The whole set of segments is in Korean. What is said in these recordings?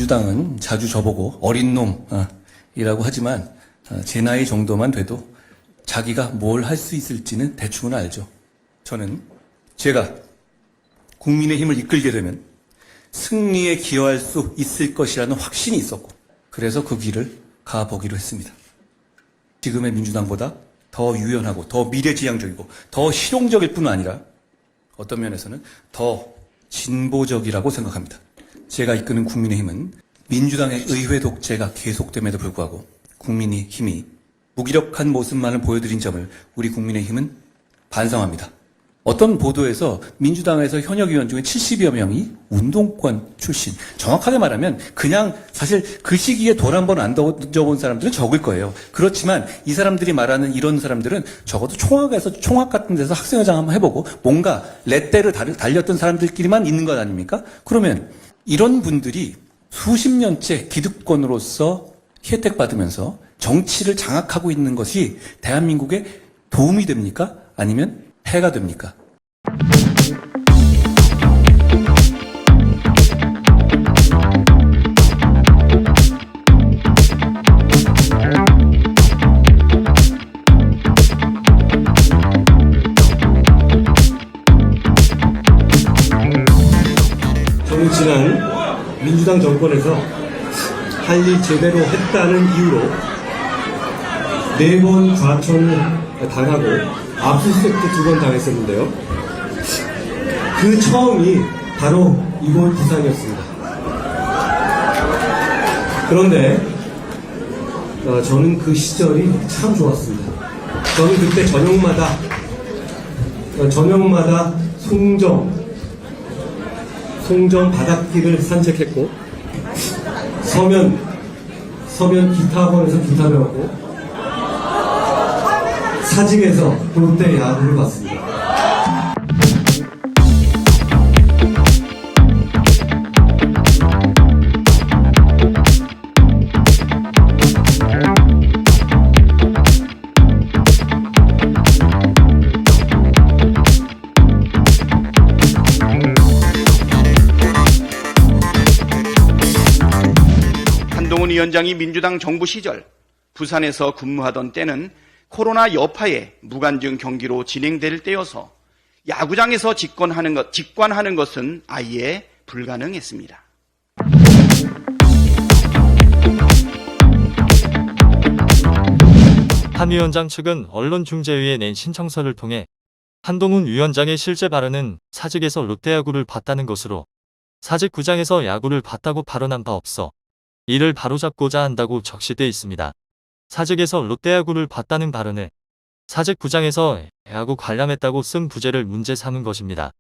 민주당은 자주 저보고 어린 놈이라고 하지만 제 나이 정도만 돼도 자기가 뭘 할 수 있을지는 대충은 알죠. 저는 제가 국민의힘을 이끌게 되면 승리에 기여할 수 있을 것이라는 확신이 있었고 그래서 그 길을 가보기로 했습니다. 지금의 민주당보다 더 유연하고 더 미래지향적이고 더 실용적일 뿐 아니라 어떤 면에서는 더 진보적이라고 생각합니다. 제가 이끄는 국민의힘은 민주당의 의회 독재가 계속됨에도 불구하고 국민의힘이 무기력한 모습만을 보여드린 점을 우리 국민의힘은 반성합니다. 어떤 보도에서 민주당에서 현역 의원 중에 70여 명이 운동권 출신, 정확하게 말하면 그냥 사실 그 시기에 돌 한 번 안 던져본 사람들은 적을 거예요. 그렇지만 이 사람들이 말하는 이런 사람들은 적어도 총학 같은 데서 학생회장 한번 해보고 뭔가 렛대를 달렸던 사람들끼리만 있는 것 아닙니까? 그러면 이런 분들이 수십 년째 기득권으로서 혜택받으면서 정치를 장악하고 있는 것이 대한민국에 도움이 됩니까? 아니면 해가 됩니까? 저는 지난 민주당 정권에서 할 일 제대로 했다는 이유로 4번 과천을 당하고 압수수색도 2번 당했었는데요. 그 처음이 바로 이번 부산이었습니다. 그런데 저는 그 시절이 참 좋았습니다. 저는 그때 저녁마다 송정 바닷길을 산책했고 서면 기타학원에서 기타 배웠고 사직에서 롯데 야구를 봤습니다. 한동훈 위원장이 민주당 정부 시절 부산에서 근무하던 때는 코로나 여파에 무관중 경기로 진행될 때여서 야구장에서 직관하는 것은 아예 불가능했습니다. 한 위원장 측은 언론중재위에 낸 신청서를 통해 한동훈 위원장의 실제 발언은 사직에서 롯데야구를 봤다는 것으로 사직구장에서 야구를 봤다고 발언한 바 없어 이를 바로잡고자 한다고 적시돼 있습니다. 사직에서 롯데야구를 봤다는 발언을 사직구장에서 야구 관람했다고 쓴 부재를 문제 삼은 것입니다.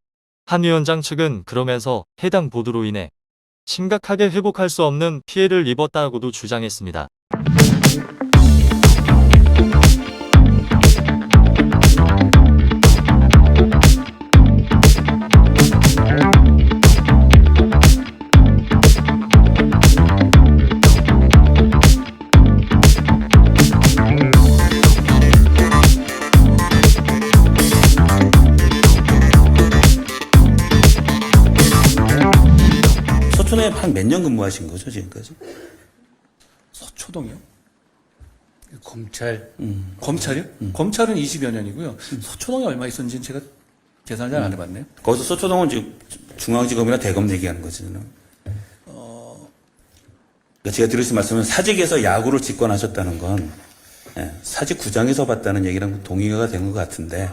한 위원장 측은 그러면서 해당 보도로 인해 심각하게 회복할 수 없는 피해를 입었다고도 주장했습니다. 서초동에 한 몇 년 근무하신 거죠, 지금까지? 서초동이요? 검찰이요? 검찰은 20여 년이고요. 서초동에 얼마 있었는지는 제가 계산을 잘 안 해봤네요. 거기서 서초동은 지금 중앙지검이나 대검 얘기하는 거죠, 저는. 그러니까 제가 드릴 수 말씀은 사직에서 야구를 직관하셨다는 건 사직구장에서 봤다는 얘기랑 동의가 된 것 같은데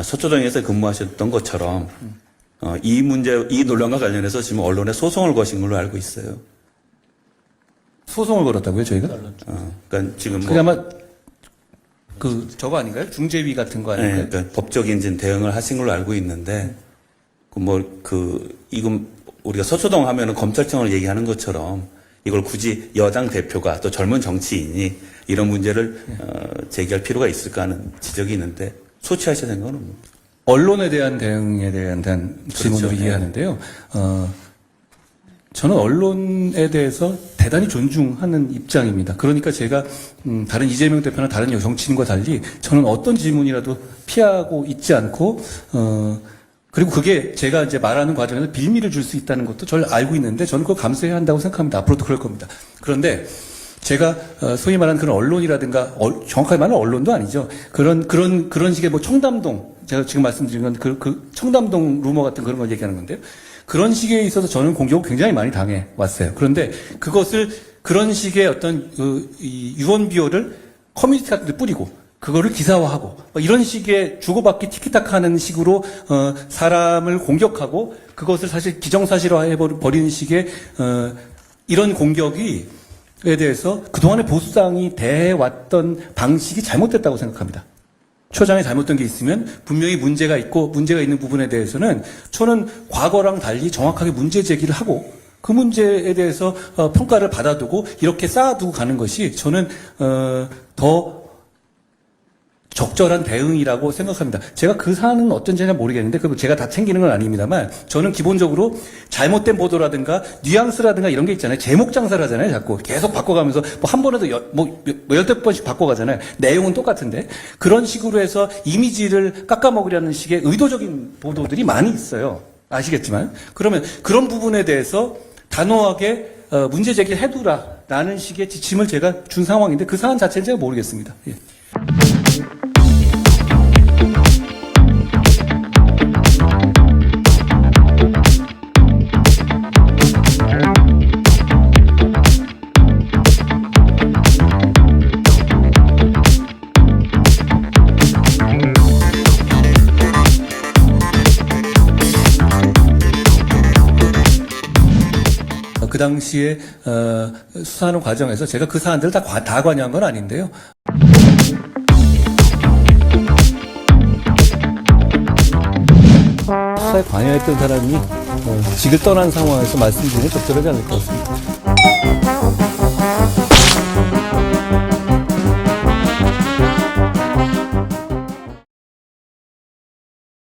서초동에서 근무하셨던 것처럼 이 논란과 관련해서 지금 언론에 소송을 거신 걸로 알고 있어요. 소송을 걸었다고요, 저희가? 그러니까 지금 그게 아마 저거 아닌가요? 중재위 같은 거 아닌가요? 그러니까 법적인 대응을 하신 걸로 알고 있는데 이건 우리가 서초동 하면은 검찰청을 얘기하는 것처럼 이걸 굳이 여당 대표가 또 젊은 정치인이 이런 문제를 제기할 필요가 있을까 하는 지적이 있는데 소치하셔야 되는 건 언론에 대한 대응에 대한 질문으로 그렇죠. 이해하는데요. 저는 언론에 대해서 대단히 존중하는 입장입니다. 그러니까 제가 다른 이재명 대표나 다른 정치인과 달리 저는 어떤 질문이라도 피하고 있지 않고 그리고 그게 제가 이제 말하는 과정에서 빌미를 줄 수 있다는 것도 저를 알고 있는데 저는 그걸 감수해야 한다고 생각합니다. 앞으로도 그럴 겁니다. 그런데 제가 소위 말하는 그런 언론이라든가 정확하게 말하면 언론도 아니죠. 그런 식의 뭐 청담동 제가 지금 말씀드린 건 그 청담동 루머 같은 그런 걸 얘기하는 건데요. 그런 식에 있어서 저는 공격을 굉장히 많이 당해 왔어요. 그런데 그것을 그런 식의 어떤 이 유언 비어를 커뮤니티 같은 데 뿌리고 그거를 기사화하고 이런 식의 주고받기 티키타카하는 식으로 사람을 공격하고 그것을 사실 기정사실화해 버리는 식의 이런 공격에 대해서 그동안의 보수당이 대해왔던 방식이 잘못됐다고 생각합니다. 초장에 잘못된 게 있으면 분명히 문제가 있고 문제가 있는 부분에 대해서는 저는 과거랑 달리 정확하게 문제 제기를 하고 그 문제에 대해서 평가를 받아두고 이렇게 쌓아두고 가는 것이 저는 더 적절한 대응이라고 생각합니다. 제가 그 사안은 어떤지는 모르겠는데 그거 제가 다 챙기는 건 아닙니다만 저는 기본적으로 잘못된 보도라든가 뉘앙스라든가 이런 게 있잖아요. 제목 장사를 하잖아요. 자꾸 계속 바꿔가면서 뭐 한 번에도 열댓 번씩 바꿔가잖아요. 내용은 똑같은데 그런 식으로 해서 이미지를 깎아먹으려는 식의 의도적인 보도들이 많이 있어요. 아시겠지만 그러면 그런 부분에 대해서 단호하게 문제 제기를 해두라라는 식의 지침을 제가 준 상황인데 그 사안 자체는 제가 모르겠습니다. 예. 그 당시에 수사하는 과정에서 제가 그 사안들을 다 관여한 건 아닌데요. 수사에 관여했던 사람이 직을 떠난 상황에서 말씀드리는 적절하지 않을 것 같습니다.